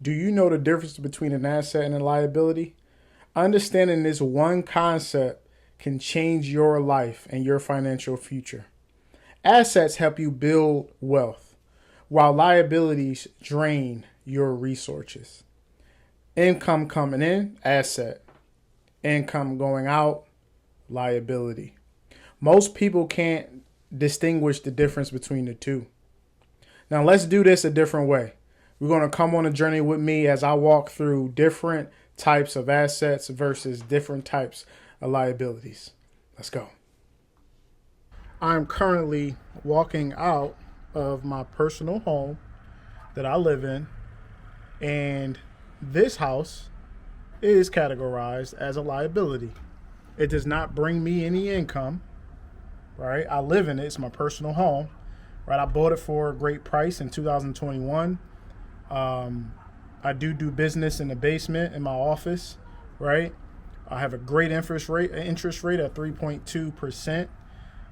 Do you know the difference between an asset and a liability? Understanding this one concept can change your life and your financial future. Assets help you build wealth, while liabilities drain your resources. Income coming in, asset. Income going out, liability. Most people can't distinguish the difference between the two. Now let's do this a different way. We're going to come on a journey with me as I walk through different types of assets versus different types of liabilities. Let's go. I'm currently walking out of my personal home that I live in, and this house is categorized as a liability. It does not bring me any income, right? I live in it. It's my personal home, right? I bought it for a great price in 2021. I do business in the basement in my office, right? I have a great interest rate at 3.2%.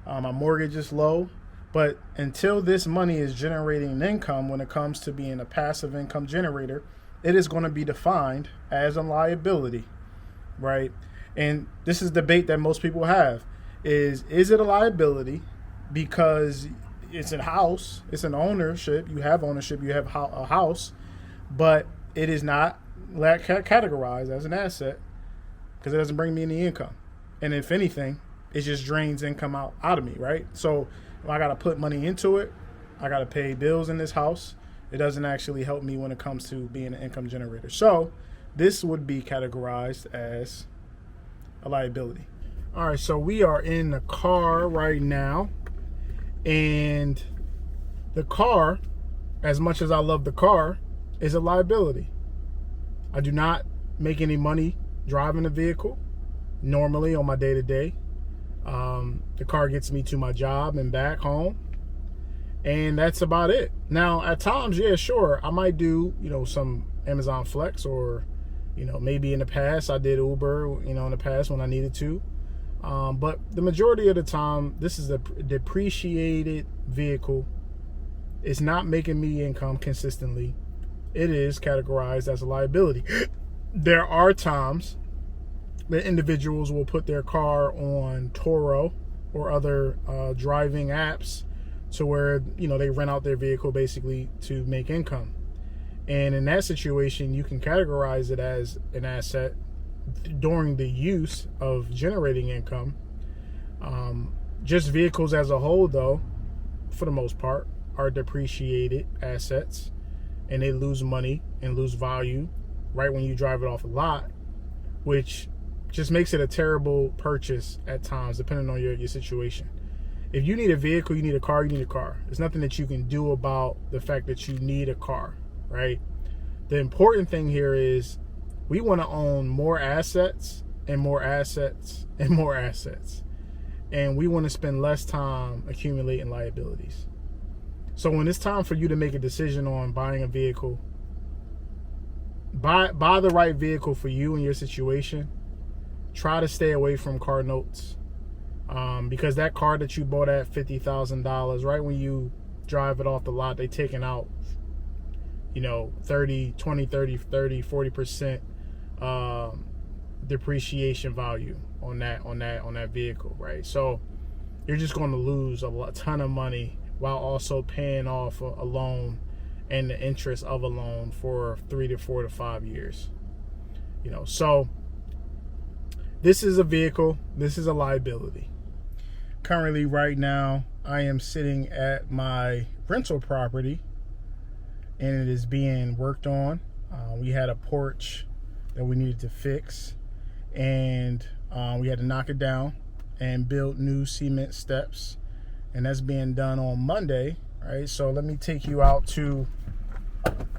My mortgage is low, but until this money is generating an income, when it comes to being a passive income generator, it is going to be defined as a liability, right? And this is the debate that most people have: is it a liability because it's a house, it's an ownership, you have ownership, you have a house, but it is not categorized as an asset because it doesn't bring me any income. And if anything, it just drains income out of me, right? So if I got to put money into it, I got to pay bills in this house. It doesn't actually help me when it comes to being an income generator. So this would be categorized as a liability. All right, so we are in the car right now, and the car, as much as I love the car, is a liability. I do not make any money driving the vehicle normally on my day-to-day. The car gets me to my job and back home, and that's about it. Now, at times, yeah, sure, I might do, some Amazon Flex, or, maybe in the past I did Uber, in the past when I needed to. But the majority of the time, this is a depreciated vehicle. It's not making me income consistently. It is categorized as a liability. There are times that individuals will put their car on Turo or other driving apps to where, they rent out their vehicle basically to make income. And in that situation, you can categorize it as an asset during the use of generating income. Just vehicles as a whole, though, for the most part, are depreciated assets, and they lose money and lose value right when you drive it off the lot, which just makes it a terrible purchase at times, depending on your situation. If you need a vehicle, you need a car, you need a car. There's nothing that you can do about the fact that you need a car, right? The important thing here is we want to own more assets and more assets and more assets. And we want to spend less time accumulating liabilities. So when it's time for you to make a decision on buying a vehicle, buy the right vehicle for you and your situation. Try to stay away from car notes, because that car that you bought at $50,000, right when you drive it off the lot, they taking out 40% depreciation value on that vehicle, right? So you're just going to lose a ton of money while also paying off a loan and the interest of a loan for 3 to 4 to 5 years. So this is a vehicle, this is a liability. Currently, right now, I am sitting at my rental property, and it is being worked on. We had a porch that we needed to fix, and we had to knock it down and build new cement steps, and that's being done on Monday, right? So let me take you out to,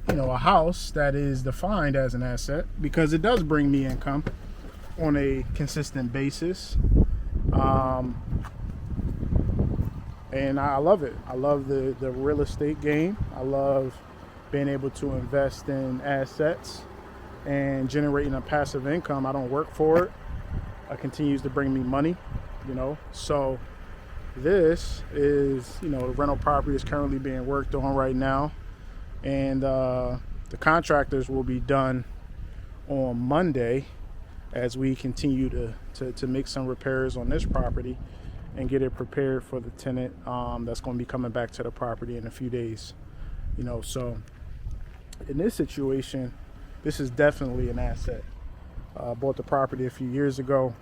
a house that is defined as an asset because it does bring me income on a consistent basis. And I love it. I love the real estate game. I love being able to invest in assets and generating a passive income. I don't work for it. It continues to bring me money, So this is, the rental property is currently being worked on right now. And The contractors will be done on Monday as we continue to make some repairs on this property and get it prepared for the tenant that's going to be coming back to the property in a few days. So in this situation, this is definitely an asset. I bought the property a few years ago.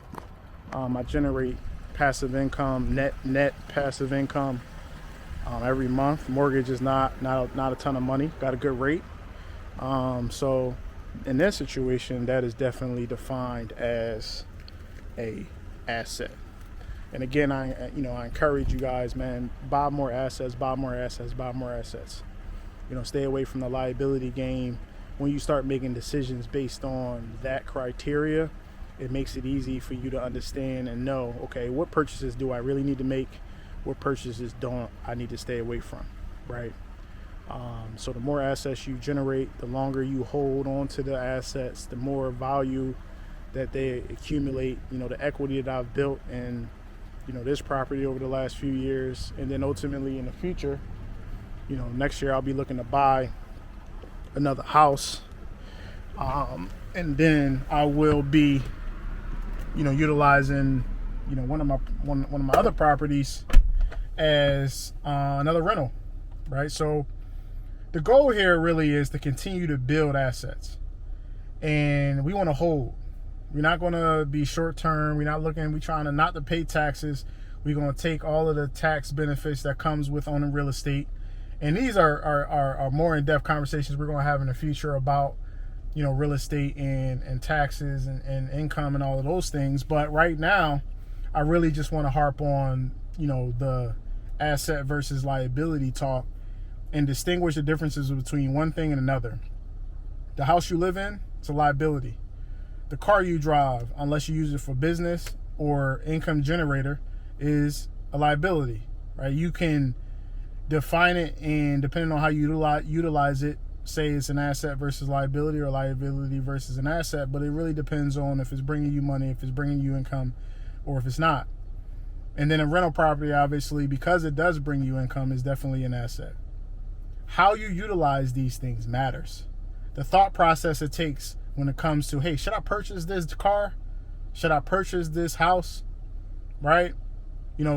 I generate passive income, net passive income every month. Mortgage is not a ton of money. Got a good rate. So in this situation, that is definitely defined as a asset. And again, I encourage you guys, man, buy more assets. Stay away from the liability game. When you start making decisions based on that criteria, it makes it easy for you to understand and know, okay, what purchases do I really need to make? What purchases don't I need to stay away from, right? So the more assets you generate, the longer you hold on to the assets, the more value that they accumulate, the equity that I've built in, this property over the last few years. And then ultimately in the future, next year I'll be looking to buy another house. And then I will be, utilizing, one of my other properties as another rental, right? So the goal here really is to continue to build assets, and we want to hold. We're not going to be short term. We're trying to not to pay taxes. We're going to take all of the tax benefits that comes with owning real estate. And these are more in-depth conversations we're going to have in the future about, real estate and taxes and income and all of those things. But right now, I really just want to harp on, the asset versus liability talk and distinguish the differences between one thing and another. The house you live in, it's a liability. The car you drive, unless you use it for business or income generator, is a liability, right? You can define it, and depending on how you utilize it, say it's an asset versus liability or liability versus an asset, but it really depends on if it's bringing you money, if it's bringing you income, or if it's not. And then a rental property, obviously, because it does bring you income, is definitely an asset. How you utilize these things matters. The thought process it takes when it comes to, hey, should I purchase this car? Should I purchase this house? Right?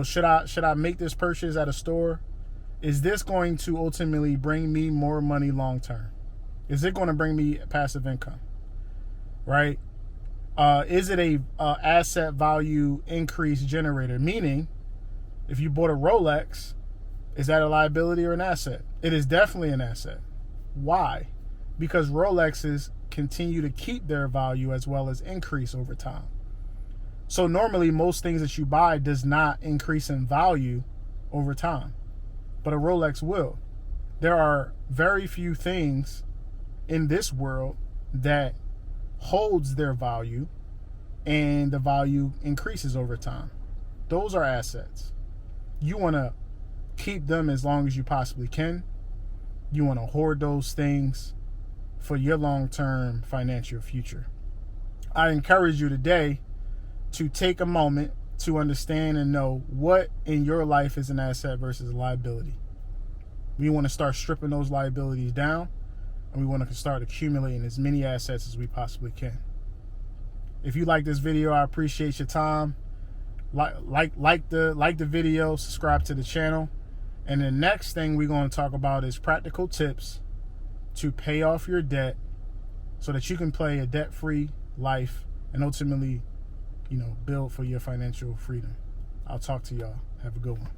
Should I make this purchase at a store? Is this going to ultimately bring me more money long term? Is it going to bring me passive income? Right? Is it a asset value increase generator? Meaning, if you bought a Rolex, is that a liability or an asset? It is definitely an asset. Why? Because Rolexes continue to keep their value as well as increase over time. So normally most things that you buy does not increase in value over time, but a Rolex will. There are very few things in this world that holds their value and the value increases over time. Those are assets. You want to keep them as long as you possibly can. You want to hoard those things for your long-term financial future. I encourage you today to take a moment to understand and know what in your life is an asset versus a liability. We want to start stripping those liabilities down, and we want to start accumulating as many assets as we possibly can. If you like this video, I appreciate your time. Like the video, subscribe to the channel. And the next thing we're going to talk about is practical tips to pay off your debt so that you can play a debt-free life and ultimately, build for your financial freedom. I'll talk to y'all. Have a good one.